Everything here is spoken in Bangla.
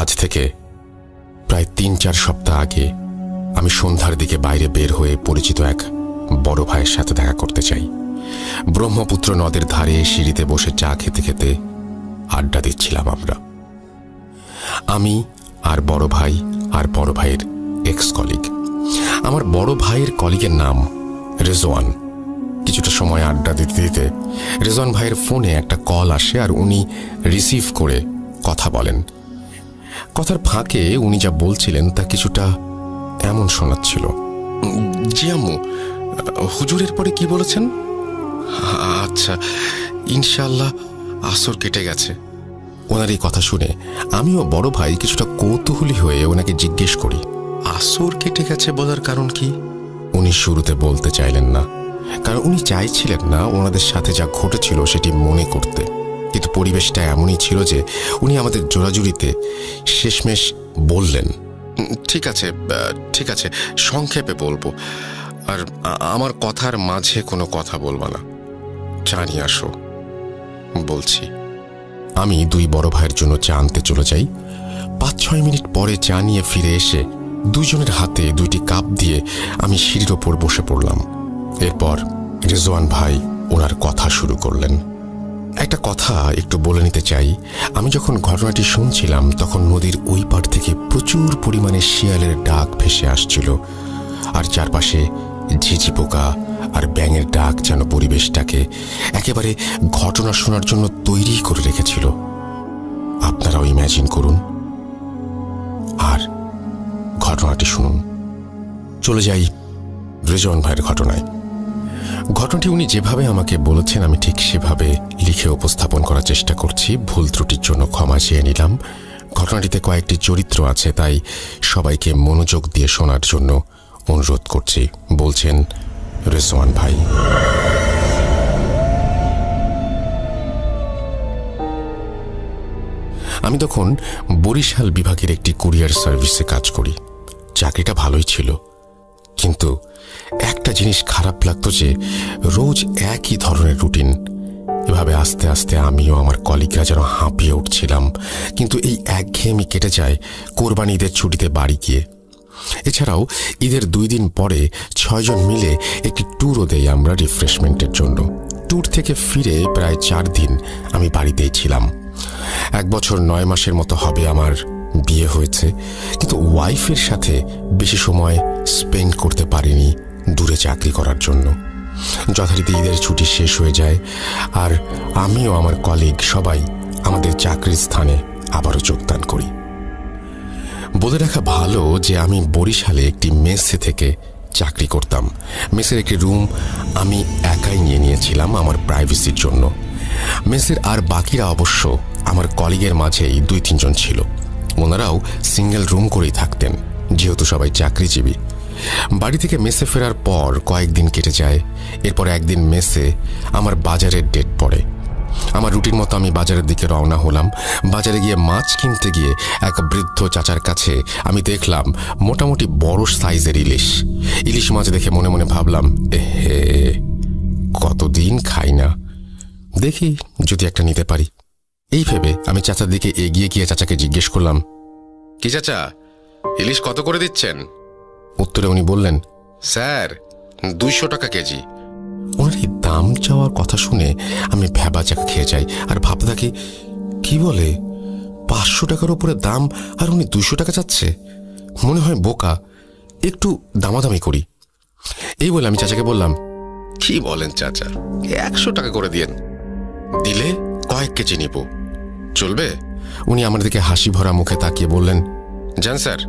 আজ থেকে প্রায় ৩-৪ সপ্তাহ আগে আমি সন্ধ্যার দিকে বাইরে বের হয়ে পরিচিত এক বড় ভাইয়ের সাথে দেখা করতে চাই। ব্রহ্মপুত্র নদের ধারে সিঁড়িতে বসে চা খেতে খেতে আড্ডা দিচ্ছিলাম আমরা, আমি আর বড় ভাই আর বড় ভাইয়ের এক্স কলিগ। আমার বড় ভাইয়ের কলিগের নাম রেজওয়ান। কিছুটা সময় আড্ডা দিতে দিতে রেজওয়ান ভাইয়ের ফোনে একটা কল আসে আর উনি রিসিভ করে কথা বলেন। কথার ফাঁকে উনি যা বলছিলেন তা কিছুটা এমন শোনাচ্ছিল, জি আম্মু, হুজুরের পরে কি বলেছেন? আচ্ছা, ইনশাআল্লাহ আসর কেটে গেছে। ওনার এই কথা শুনে আমিও বড় ভাই কিছুটা কৌতূহলী হয়ে ওনাকে জিজ্ঞেস করি, আসর কেটে গেছে বলার কারণ কি? উনি শুরুতে বলতে চাইলেন না, কারণ উনি চাইছিলেন না ওনাদের সাথে যা ঘটেছিল সেটি মনে করতে। কিন্তু পরিবেশটা এমনই ছিল যে উনি আমাদের জোরাজুরিতে শেষমেশ বললেন, ঠিক আছে ঠিক আছে, সংক্ষেপে বলবো, আর আমার কথার মাঝে কোনো কথা বলবা না। চা নিয়ে আসো। বলছি। আমি দুই বড় ভাইয়ের জন্য চা আনতে চলে যাই। ৫-৬ মিনিট পরে চা নিয়ে ফিরে এসে দুইজনের হাতে 2টি কাপ দিয়ে আমি সিঁড়ির ওপর বসে পড়লাম। এরপর রেজওয়ান ভাই ওনার কথা শুরু করলেন। একটা কথা একটু বলে নিতে চাই, আমি যখন ঘটনাটি শুনছিলাম তখন নদীর ওই পাড় থেকে প্রচুর পরিমাণে শিয়ালের ডাক ভেসে আসছিল, আর চারপাশে ঝিঝি পোকা আর ব্যাঙের ডাক যেন পরিবেশটাকে একেবারে ঘটনা শোনার জন্য তৈরি করে রেখেছিল। আপনারাও ইম্যাজিন করুন আর ঘটনাটি শুনুন। চলে যাই রেজওয়ান ভাইয়ের ঘটনায়। ঘটনাটি উনি যেভাবে আমাকে বলেছেন আমি ঠিক সেভাবে লিখে উপস্থাপন করার চেষ্টা করছি। ভুল ত্রুটির জন্য ক্ষমা চেয়ে নিলাম। ঘটনাটিতে কয়েকটি চরিত্র আছে, তাই সবাইকে মনোযোগ দিয়ে শোনার জন্য অনুরোধ করছি। বলছেন রেজওয়ান ভাই। আমি তখন বরিশাল বিভাগের একটি কুরিয়ার সার্ভিসে কাজ করি। চাকরিটা ভালোই ছিল, কিন্তু একটা জিনিস খারাপ লাগতো যে রোজ একই ধরনের রুটিন। এভাবে আস্তে আস্তে আমিও আমার কলিগরা যেন হাঁপিয়ে উঠছিলাম। কিন্তু এই একঘেয়েমি কেটে যায় কোরবানি ঈদের ছুটিতে বাড়ি গিয়ে। এছাড়াও ঈদের 2 দিন পরে 6 জন মিলে একটি ট্যুরও দেই আমরা রিফ্রেশমেন্টের জন্য। ট্যুর থেকে ফিরে প্রায় 4 দিন আমি বাড়িতেই ছিলাম। 1 বছর 9 মাসের মতো হবে আমার বিয়ে হয়েছে, কিন্তু ওয়াইফের সাথে বেশি সময় স্পেন্ড করতে পারিনি দূরে চাকরি করার জন্য। যথারীতি ঈদের ছুটি শেষ হয়ে যায় আর আমিও আমার কলিগ সবাই আমাদের চাকরির স্থানে আবারও যোগদান করি। বলে রাখা ভালো যে আমি বরিশালে একটি মেসে থেকে চাকরি করতাম। মেসের একটি রুম আমি একাই নিয়েছিলাম আমার প্রাইভেসির জন্য। মেসের আর বাকিরা অবশ্য আমার কলিগের মাঝেই 2-3 জন ছিল। ওনারাও সিঙ্গেল রুম করেই থাকতেন, যেহেতু সবাই চাকরিজীবী। বাড়ি থেকে মেসে ফেরার পর কয়েকদিন কেটে যায়। এরপর একদিন মেসে আমার বাজারের ডেট পড়ে। আমার রুটিন মতো আমি বাজারের দিকে রওনা হলাম। বাজারে গিয়ে মাছ কিনতে গিয়ে এক বৃদ্ধ চাচার কাছে আমি দেখলাম মোটামুটি বড় সাইজের ইলিশ মাছ দেখে মনে মনে ভাবলাম, এহে, কতদিন খাই না, দেখি যদি একটা নিতে পারি। এই ভেবে আমি চাচার দিকে এগিয়ে গিয়ে চাচাকে জিজ্ঞেস করলাম, কি চাচা, ইলিশ কত করে দিচ্ছেন? উত্তরে উনি বললেন, স্যার 200 টাকা কেজি। ওনার এই দাম চাওয়ার কথা শুনে আমি ভ্যাবাচাকা খেয়ে যাই আর ভাবতে থাকি, কি বলে 500 টাকার উপরে দাম আর উনি 200 টাকা চাচ্ছে? মনে হয় বোকা, একটু দামাদামি করি। এই বলে আমি চাচাকে বললাম, কি বলেন চাচা, 100 টাকা করে দিয়েন, দিলে কয়েক কেজি নিব, চলবে? উনি আমার দিকে হাসি ভরা মুখে তাকিয়ে বললেন, যান স্যার,